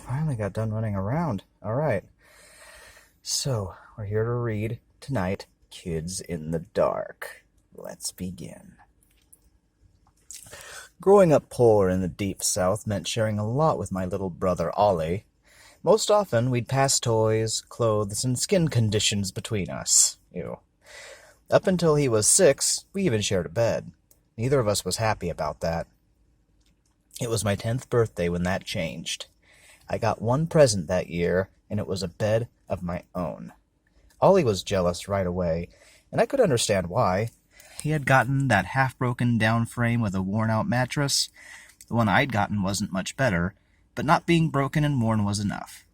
finally got done running around. All right. So, we're here to read tonight Kids in the Dark. Let's begin. Growing up poor in the deep south meant sharing a lot with my little brother Ollie. Most often, we'd pass toys, clothes, and skin conditions between us. Ew. Up until he was 6, we even shared a bed. Neither of us was happy about that. It was my 10th birthday when that changed. I got one present that year, and it was a bed of my own. Ollie was jealous right away, and I could understand why. He had gotten that half-broken down frame with a worn-out mattress. The one I'd gotten wasn't much better, but not being broken and worn was enough.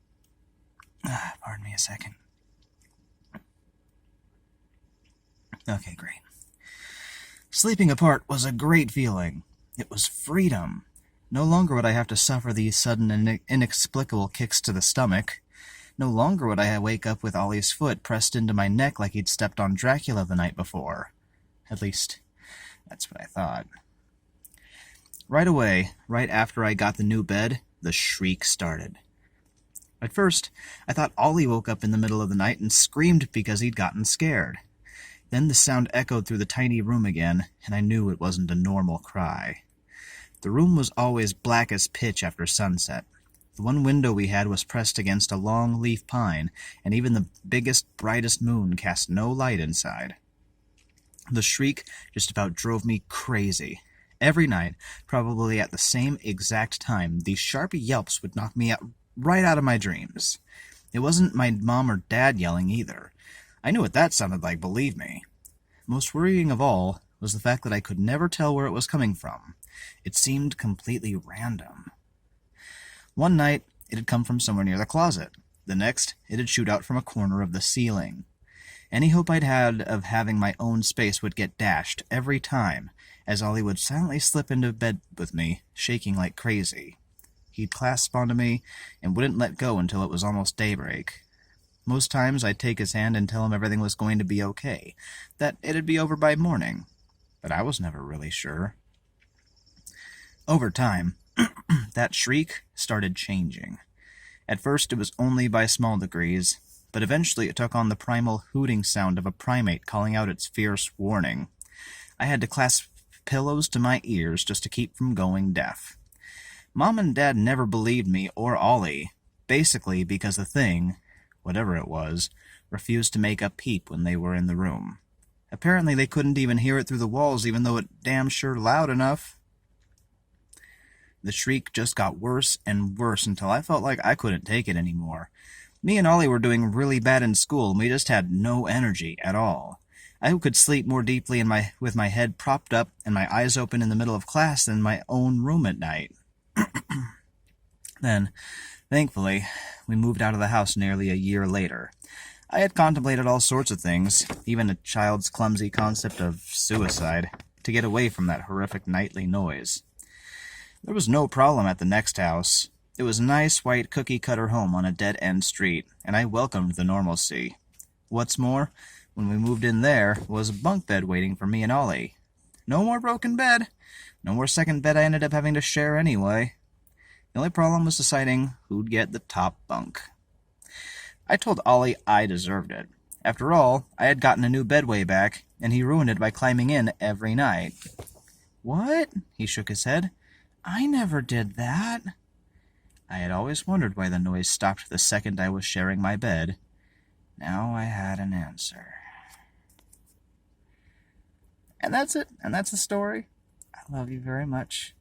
Pardon me a second. Okay, great. Sleeping apart was a great feeling. It was freedom. No longer would I have to suffer these sudden and inexplicable kicks to the stomach. No longer would I wake up with Ollie's foot pressed into my neck like he'd stepped on Dracula the night before. At least, that's what I thought. Right away, right after I got the new bed, the shriek started. At first, I thought Ollie woke up in the middle of the night and screamed because he'd gotten scared. Then the sound echoed through the tiny room again, and I knew it wasn't a normal cry. The room was always black as pitch after sunset. The one window we had was pressed against a long-leaf pine, and even the biggest, brightest moon cast no light inside. The shriek just about drove me crazy. Every night, probably at the same exact time, these sharp yelps would knock me right out of my dreams. It wasn't my mom or dad yelling either. I knew what that sounded like, believe me. Most worrying of all was the fact that I could never tell where it was coming from. It seemed completely random. One night, it had come from somewhere near the closet. The next, it had shoot out from a corner of the ceiling. Any hope I'd had of having my own space would get dashed every time, as Ollie would silently slip into bed with me, shaking like crazy. He'd clasp onto me and wouldn't let go until it was almost daybreak. Most times I'd take his hand and tell him everything was going to be okay, that it'd be over by morning. But I was never really sure. Over time, that shriek started changing. At first it was only by small degrees, but eventually it took on the primal hooting sound of a primate calling out its fierce warning. I had to clasp pillows to my ears just to keep from going deaf. Mom and Dad never believed me or Ollie, basically because the thing, whatever it was, refused to make a peep when they were in the room. Apparently they couldn't even hear it through the walls, even though it damn sure loud enough. The shriek just got worse and worse until I felt like I couldn't take it anymore. Me and Ollie were doing really bad in school, and we just had no energy at all. I could sleep more deeply with my head propped up and my eyes open in the middle of class than my own room at night. Then, thankfully, we moved out of the house nearly a year later. I had contemplated all sorts of things, even a child's clumsy concept of suicide, to get away from that horrific nightly noise. There was no problem at the next house. It was a nice, white, cookie-cutter home on a dead-end street, and I welcomed the normalcy. What's more, when we moved in there was a bunk bed waiting for me and Ollie. No more broken bed. No more second bed I ended up having to share anyway. The only problem was deciding who'd get the top bunk. I told Ollie I deserved it. After all, I had gotten a new bed way back, and he ruined it by climbing in every night. What? He shook his head. I never did that. I had always wondered why the noise stopped the second I was sharing my bed. Now I had an answer. And that's it. And that's the story. I love you very much.